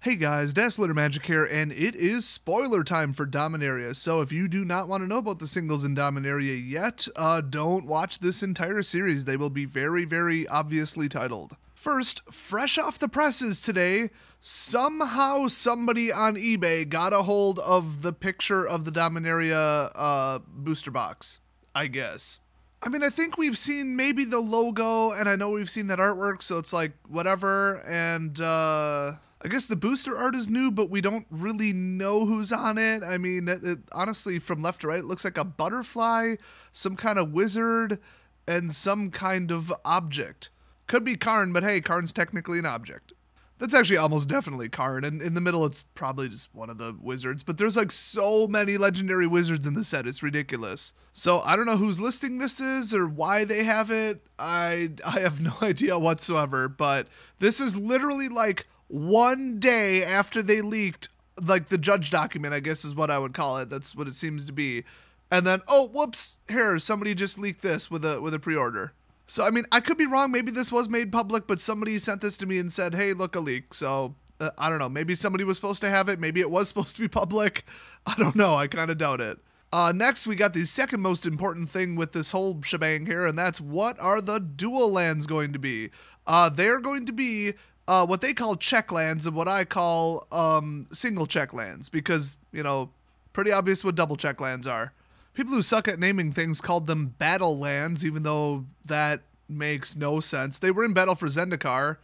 Hey guys, Desolator Magic here, and it is spoiler time for Dominaria. So if you do not want to know about the singles in Dominaria yet, don't watch this entire series. They will be very, very obviously titled. First, fresh off the presses today, somehow somebody on eBay got a hold of the picture of the Dominaria booster box, I guess. I mean, I think we've seen maybe the logo, and I know we've seen that artwork, so it's like, whatever, and, I guess the booster art is new, but we don't really know who's on it. I mean, honestly, from left to right, it looks like a butterfly, some kind of wizard, and some kind of object. Could be Karn, but hey, Karn's technically an object. That's actually almost definitely Karn, and in the middle, it's probably just one of the wizards. But there's like so many legendary wizards in the set, it's ridiculous. So I don't know whose listing this is or why they have it. I have no idea whatsoever, but this is literally like one day after they leaked, like the judge document, I guess is what I would call it. That's what it seems to be. And then, oh, whoops, here, somebody just leaked this with a pre-order. So, I mean, I could be wrong. Maybe this was made public, but somebody sent this to me and said, hey, look, a leak. So, I don't know. Maybe somebody was supposed to have it. Maybe it was supposed to be public. I don't know. I kind of doubt it. Next, we got the second most important thing with this whole shebang here, and that's what are the dual lands going to be? They're going to be what they call check lands and what I call single check lands because, you know, pretty obvious what double check lands are. People who suck at naming things called them battle lands, even though that makes no sense. They were in battle for Zendikar.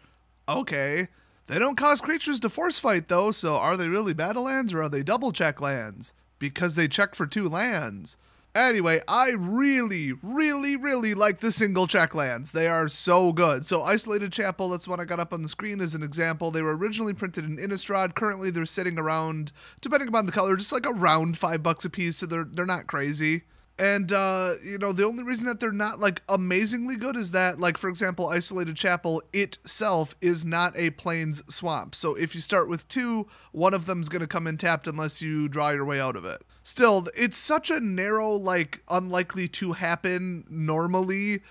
Okay. They don't cause creatures to force fight, though, so are they really battle lands or are they double check lands? Because they check for 2 lands. Anyway, I really, really, really like the single check lands. They are so good. So Isolated Chapel, that's what I got up on the screen as an example. They were originally printed in Innistrad. Currently, they're sitting around, depending upon the color, just like around $5 a piece. So they're not crazy. And, you know, the only reason that they're not, like, amazingly good is that, like, for example, Isolated Chapel itself is not a Plains Swamp. So if you start with 2, one of them's going to come in tapped unless you draw your way out of it. Still, it's such a narrow, like, unlikely to happen normally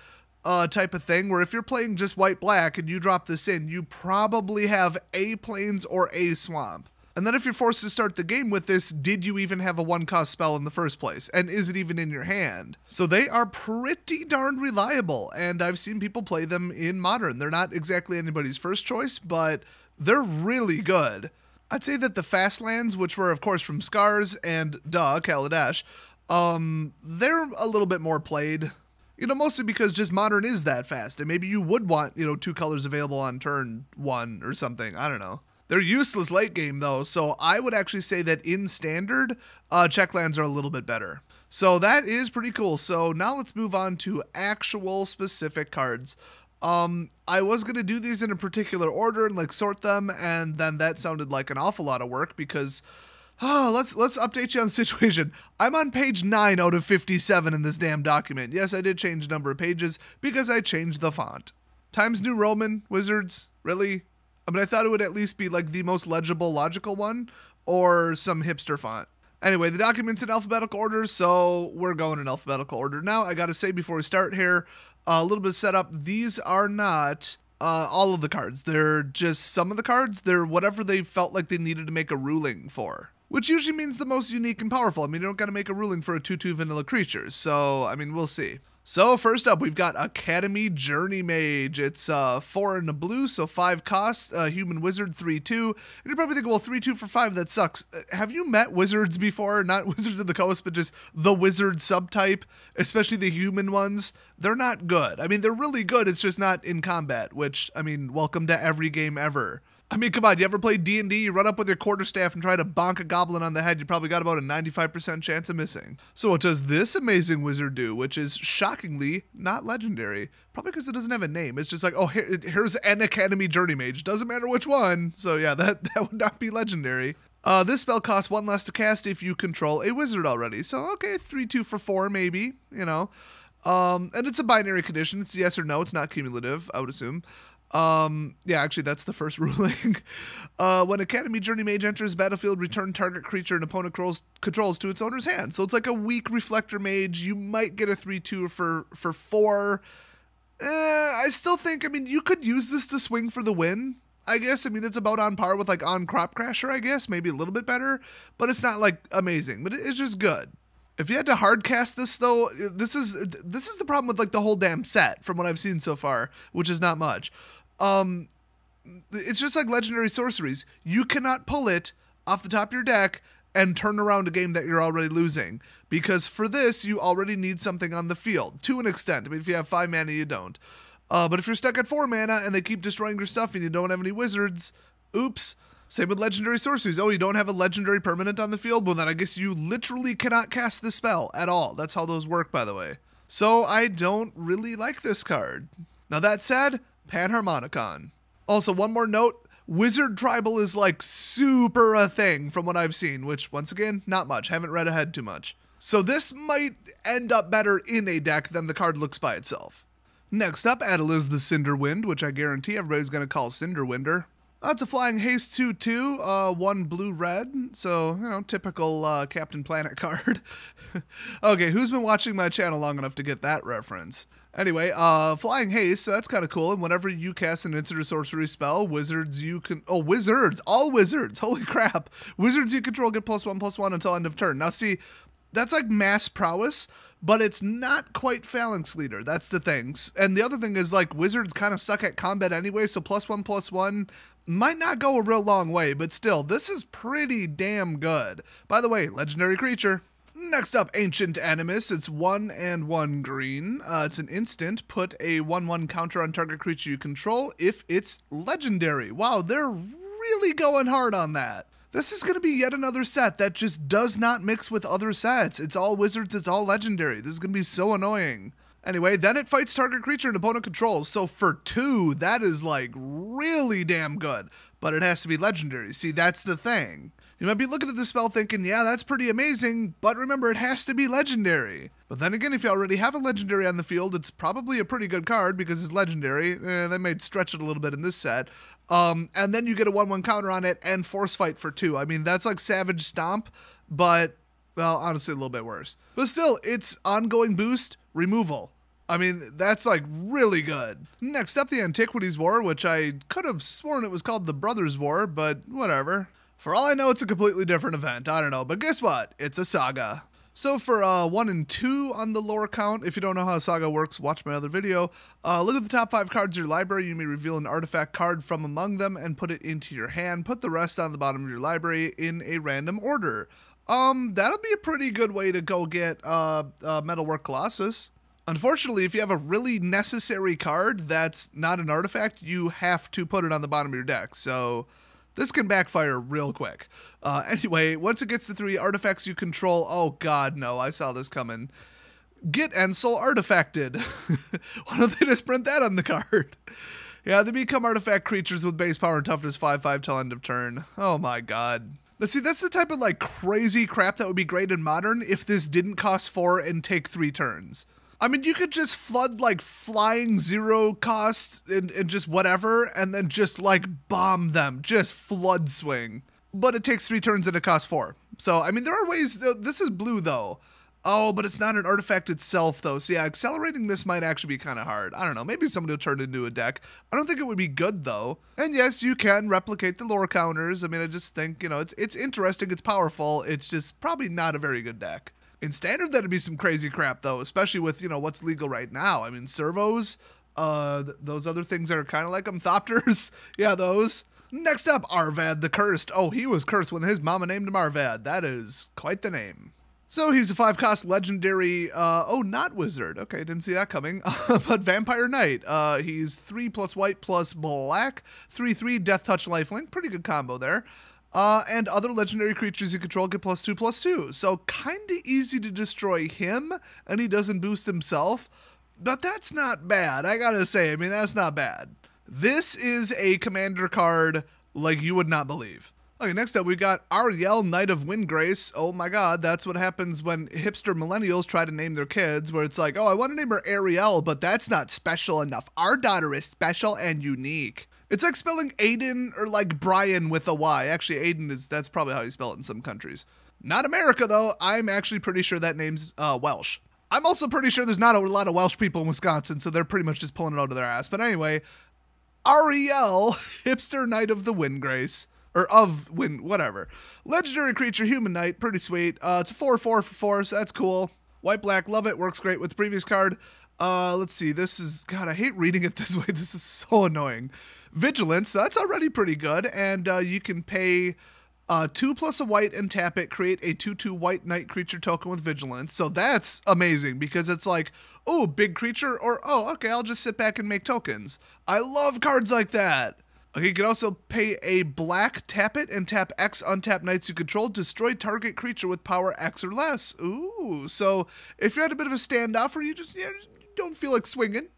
type of thing, where if you're playing just white-black and you drop this in, you probably have a Plains or a Swamp. And then if you're forced to start the game with this, did you even have a 1-cost spell in the first place? And is it even in your hand? So they are pretty darn reliable, and I've seen people play them in Modern. They're not exactly anybody's first choice, but they're really good. I'd say that the fast lands, which were of course from Scars and Kaladesh, they're a little bit more played. You know, mostly because just Modern is that fast, and maybe you would want, 2 colors available on turn 1 or something. I don't know. They're useless late game, though, so I would actually say that in Standard, check lands are a little bit better. So that is pretty cool. So now let's move on to actual specific cards. I was going to do these in a particular order and, like, sort them, and then that sounded like an awful lot of work because, let's update you on the situation. I'm on page 9 out of 57 in this damn document. Yes, I did change the number of pages because I changed the font. Times New Roman, Wizards, really? I mean, I thought it would at least be like the most legible, logical one, or some hipster font. Anyway, the document's in alphabetical order, so we're going in alphabetical order. Now, I gotta say before we start here, a little bit of setup. These are not all of the cards. They're just some of the cards. They're whatever they felt like they needed to make a ruling for. Which usually means the most unique and powerful. I mean, you don't gotta make a ruling for a 2/2 vanilla creature, so, I mean, we'll see. So first up, we've got Academy Journey Mage. It's 4 in the blue, so 5 cost. Human Wizard, 3/2. And you're probably thinking, well, 3/2 for 5, that sucks. Have you met wizards before? Not Wizards of the Coast, but just the wizard subtype, especially the human ones. They're not good. I mean, they're really good. It's just not in combat, which, I mean, welcome to every game ever. I mean, come on, you ever play D&D? You run up with your quarterstaff and try to bonk a goblin on the head, you probably got about a 95% chance of missing. So what does this amazing wizard do, which is shockingly not legendary? Probably because it doesn't have a name. It's just like, oh, here's an Academy Journey Mage. Doesn't matter which one. So yeah, that would not be legendary. This spell costs 1 less to cast if you control a wizard already. So, okay, 3/2 for 4, maybe, And it's a binary condition. It's yes or no. It's not cumulative, I would assume. Yeah, actually, that's the first ruling. When Academy Journey Mage enters battlefield, return target creature an opponent controls to its owner's hand. So it's like a weak Reflector Mage. You might get a 3/2 for 4. I still think, I mean, you could use this to swing for the win. I guess. I mean, it's about on par with like On Crop Crasher, I guess, maybe a little bit better, but it's not like amazing, but it's just good. If you had to hard cast this though, this is the problem with like the whole damn set from what I've seen so far, which is not much. It's just like legendary sorceries. You cannot pull it off the top of your deck and turn around a game that you're already losing, because for this you already need something on the field to an extent. I mean, if you have 5 mana, you don't. But if you're stuck at 4 mana and they keep destroying your stuff and you don't have any wizards, oops. Same with legendary sorceries. Oh, you don't have a legendary permanent on the field? Well, then I guess you literally cannot cast the spell at all. That's how those work, by the way. So I don't really like this card. Now that said, Panharmonicon. Also, one more note. Wizard Tribal is like super a thing from what I've seen, which once again, not much. Haven't read ahead too much. So this might end up better in a deck than the card looks by itself. Next up, Adeliz the Cinderwind, which I guarantee everybody's going to call Cinderwinder. It's a flying haste 2/2, 1 blue-red, so, you know, typical Captain Planet card. Okay, who's been watching my channel long enough to get that reference? Anyway, flying haste, so that's kind of cool, and whenever you cast an instant or sorcery spell, wizards you can... Oh, wizards! All wizards! Holy crap! Wizards you control get +1/+1 until end of turn. Now see, that's like mass prowess, but it's not quite Phalanx Leader. That's the thing. And the other thing is, like, wizards kind of suck at combat anyway, so +1/+1 might not go a real long way, but still, this is pretty damn good. By the way, legendary creature. Next up, Ancient Animus. It's 1 and 1 green. It's an instant. Put a 1/1 counter on target creature you control if it's legendary. Wow, they're really going hard on that. This is going to be yet another set that just does not mix with other sets. It's all wizards, it's all legendary. This is going to be so annoying. Anyway, then it fights target creature and opponent controls. So for 2, that is like really damn good. But it has to be legendary. See, that's the thing. You might be looking at the spell thinking, yeah, that's pretty amazing, but remember, it has to be legendary. But then again, if you already have a legendary on the field, it's probably a pretty good card because it's legendary. They might stretch it a little bit in this set. And then you get a 1/1 counter on it and force fight for 2. I mean, that's like Savage Stomp, but, well, honestly, a little bit worse. But still, it's ongoing boost, removal. I mean, that's like really good. Next up, the Antiquities War, which I could have sworn it was called the Brothers War, but whatever. For all I know, it's a completely different event. I don't know, but guess what? It's a saga. So for 1 and 2 on the lore count, if you don't know how saga works, watch my other video. Look at the top 5 cards of your library. You may reveal an artifact card from among them and put it into your hand. Put the rest on the bottom of your library in a random order. That'll be a pretty good way to go get Metalwork Colossus. Unfortunately, if you have a really necessary card that's not an artifact, you have to put it on the bottom of your deck. So this can backfire real quick. Anyway, once it gets to 3 artifacts you control, oh god, no, I saw this coming. Get Ensel Artifacted. Why don't they just print that on the card? Yeah, they become artifact creatures with base power and toughness 5/5 till end of turn. Oh my god. But see, that's the type of like crazy crap that would be great in Modern if this didn't cost 4 and take 3 turns. I mean, you could just flood, like, flying 0 costs and just whatever, and then just, like, bomb them. Just flood swing. But it takes 3 turns and it costs 4. So, I mean, there are ways... This is blue, though. Oh, but it's not an artifact itself, though. So, yeah, accelerating this might actually be kind of hard. I don't know. Maybe somebody will turn it into a deck. I don't think it would be good, though. And, yes, you can replicate the lore counters. I mean, I just think, you know, it's interesting. It's powerful. It's just probably not a very good deck. In Standard, that'd be some crazy crap, though, especially with, you know, what's legal right now. I mean, servos, those other things that are kind of like them, Thopters. Yeah, those. Next up, Arvad the Cursed. Oh, he was cursed when his mama named him Arvad. That is quite the name. So he's a 5-cost legendary, not wizard. Okay, didn't see that coming. But Vampire Knight. He's 3 + white + black. 3/3 Death Touch Lifelink. Pretty good combo there. And other legendary creatures you control get +2/+2. So kind of easy to destroy him, and he doesn't boost himself. But that's not bad, I gotta say. I mean, that's not bad. This is a commander card like you would not believe. Okay, next up we got Ariel, Knight of Windgrace. Oh my god, that's what happens when hipster millennials try to name their kids, where it's like, oh, I want to name her Ariel, but that's not special enough. Our daughter is special and unique. It's like spelling Aiden or like Brian with a Y. Actually, Aiden that's probably how you spell it in some countries. Not America, though. I'm actually pretty sure that name's Welsh. I'm also pretty sure there's not a lot of Welsh people in Wisconsin, so they're pretty much just pulling it out of their ass. But anyway, Ariel, Hipster Knight of the Windgrace. Or of Wind, whatever. Legendary creature, Human Knight, pretty sweet. It's a 4/4 for 4, so that's cool. White, black, love it, works great with the previous card. Let's see, this is, God, I hate reading it this way. This is so annoying. Vigilance, that's already pretty good, and you can pay 2 plus a white and tap it, create a 2/2 white knight creature token with Vigilance. So that's amazing, because it's like, oh, big creature, or, oh, okay, I'll just sit back and make tokens. I love cards like that. Okay, you can also pay a black, tap it, and tap X untap knights you control, destroy target creature with power X or less. Ooh, so if you're at a bit of a standoff or you just don't feel like swinging,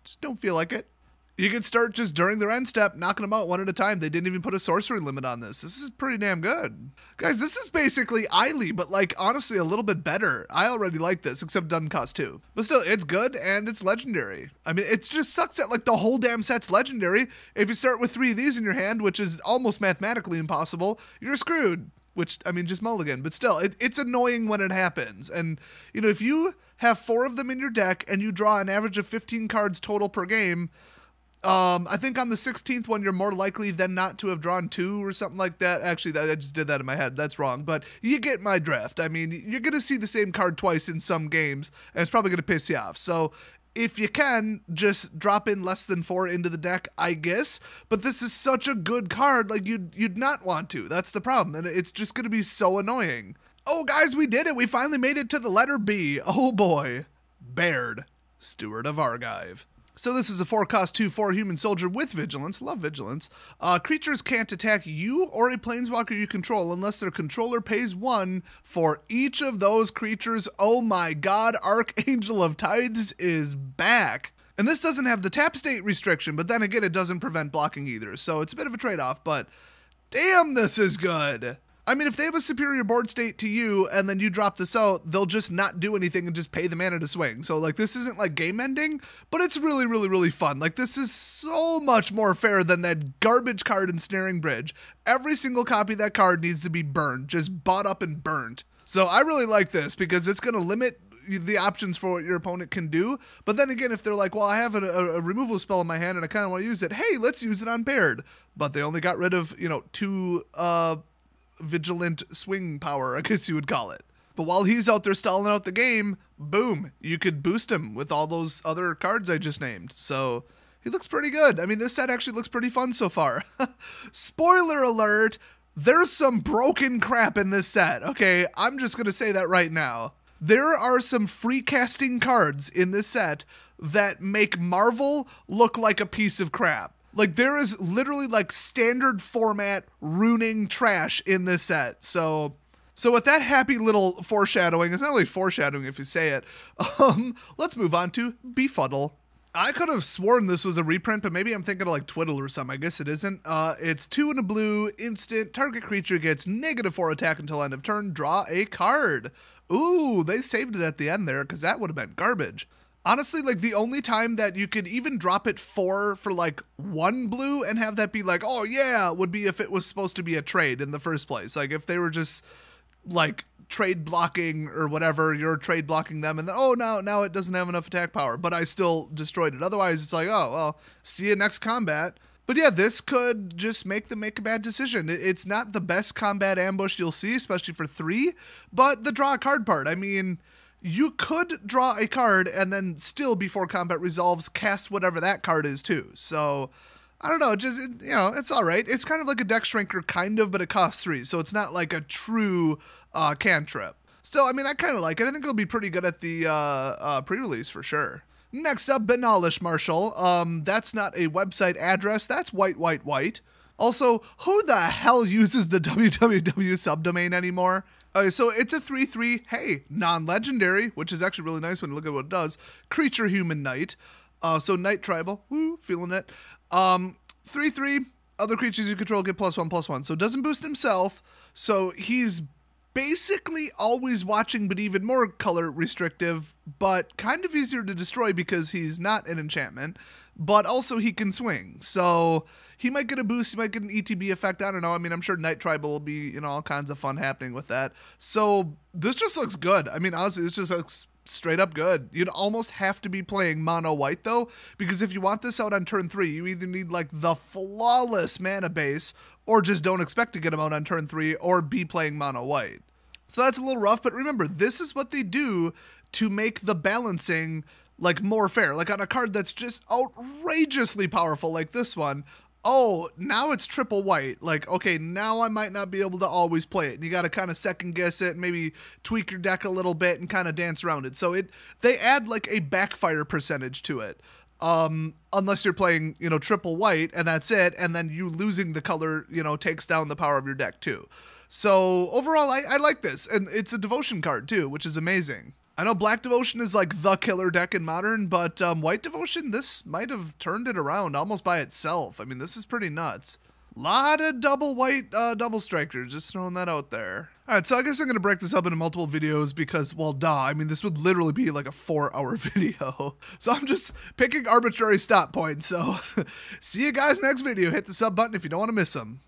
just don't feel like it, you can start just during their end step, knocking them out one at a time. They didn't even put a sorcery limit on this. This is pretty damn good. Guys, this is basically Eiley, but like, honestly, a little bit better. I already like this, except it doesn't cost 2. But still, it's good, and it's legendary. I mean, it just sucks that like the whole damn set's legendary. If you start with 3 of these in your hand, which is almost mathematically impossible, you're screwed. Which, I mean, just mulligan. But still, it's annoying when it happens. And, if you have 4 of them in your deck, and you draw an average of 15 cards total per game, I think on the 16th one, you're more likely than not to have drawn 2 or something like that. Actually, I just did that in my head. That's wrong. But you get my drift. I mean, you're going to see the same card twice in some games, and it's probably going to piss you off. So if you can, just drop in less than 4 into the deck, I guess. But this is such a good card, like you'd not want to. That's the problem. And it's just going to be so annoying. Oh, guys, we did it. We finally made it to the letter B. Oh, boy. Baird, Steward of Argive. So this is a 4-cost 2/4 human soldier with Vigilance. Love Vigilance. Creatures can't attack you or a planeswalker you control unless their controller pays 1 for each of those creatures. Oh my god, Archangel of Tithes is back. And this doesn't have the tap state restriction, but then again, it doesn't prevent blocking either. So it's a bit of a trade-off, but damn, this is good. I mean, if they have a superior board state to you and then you drop this out, they'll just not do anything and just pay the mana to swing. So, like, this isn't, like, game ending, but it's really, really, really fun. Like, this is so much more fair than that garbage card in Snaring Bridge. Every single copy of that card needs to be burned, just bought up and burnt. So I really like this because it's going to limit the options for what your opponent can do. But then again, if they're like, well, I have a removal spell in my hand and I kind of want to use it, hey, let's use it on Baird. But they only got rid of, 2... vigilant swing power, I guess you would call it. But while he's out there stalling out the game, boom, you could boost him with all those other cards I just named. So he looks pretty good. I mean, this set actually looks pretty fun so far. Spoiler alert, there's some broken crap in this set. Okay, I'm just going to say that right now. There are some free casting cards in this set that make Marvel look like a piece of crap. Like, there is literally, like, standard format ruining trash in this set. So with that happy little foreshadowing, it's not really foreshadowing if you say it, let's move on to Befuddle. I could have sworn this was a reprint, but maybe I'm thinking of, like, Twiddle or something. I guess it isn't. It's 2 and a blue, instant, target creature gets -4 attack until end of turn, draw a card. Ooh, they saved it at the end there, because that would have been garbage. Honestly, like, the only time that you could even drop it 4 for, like, 1 blue and have that be like, oh, yeah, would be if it was supposed to be a trade in the first place. Like, if they were just, like, trade blocking or whatever, you're trade blocking them, and then, oh, now it doesn't have enough attack power, but I still destroyed it. Otherwise, it's like, oh, well, see you next combat. But yeah, this could just make them make a bad decision. It's not the best combat ambush you'll see, especially for 3, but the draw a card part, I mean... You could draw a card and then still, before combat resolves, cast whatever that card is too. So, I don't know, just, it's all right. It's kind of like a deck shrinker, kind of, but it costs 3. So it's not like a true cantrip. Still, I mean, I kind of like it. I think it'll be pretty good at the pre-release for sure. Next up, Banalish Marshal. That's not a website address. That's white. Also, who the hell uses the www subdomain anymore? Okay, so it's a 3/3, hey, non-legendary, which is actually really nice when you look at what it does. Creature Human Knight. So Knight Tribal, woo, feeling it. 3/3, other creatures you control get +1/+1. So it doesn't boost himself, so he's basically always watching, but even more color restrictive, but kind of easier to destroy because he's not an enchantment, but also he can swing. So he might get a boost, he might get an ETB effect, I don't know. I mean, I'm sure Night Tribal will be, all kinds of fun happening with that. So this just looks good. I mean, honestly, this just looks straight up good. You'd almost have to be playing mono white though, because if you want this out on turn 3, you either need like the flawless mana base, or just don't expect to get them out on turn 3, or be playing mono white. So that's a little rough, but remember, this is what they do to make the balancing like more fair. Like on a card that's just outrageously powerful like this one, oh, now it's triple white. Like, okay, now I might not be able to always play it. And you got to kind of second guess it and maybe tweak your deck a little bit and kind of dance around it. So they add like a backfire percentage to it. Unless you're playing, triple white and that's it. And then you losing the color, takes down the power of your deck too. So overall, I like this. And it's a devotion card too, which is amazing. I know Black Devotion is like the killer deck in Modern, but White Devotion, this might have turned it around almost by itself. I mean, this is pretty nuts. Lot of double white double strikers, just throwing that out there. All right, so I guess I'm going to break this up into multiple videos because, well, duh. I mean, this would literally be like a 4-hour video. So I'm just picking arbitrary stop points. So see you guys next video. Hit the sub button if you don't want to miss them.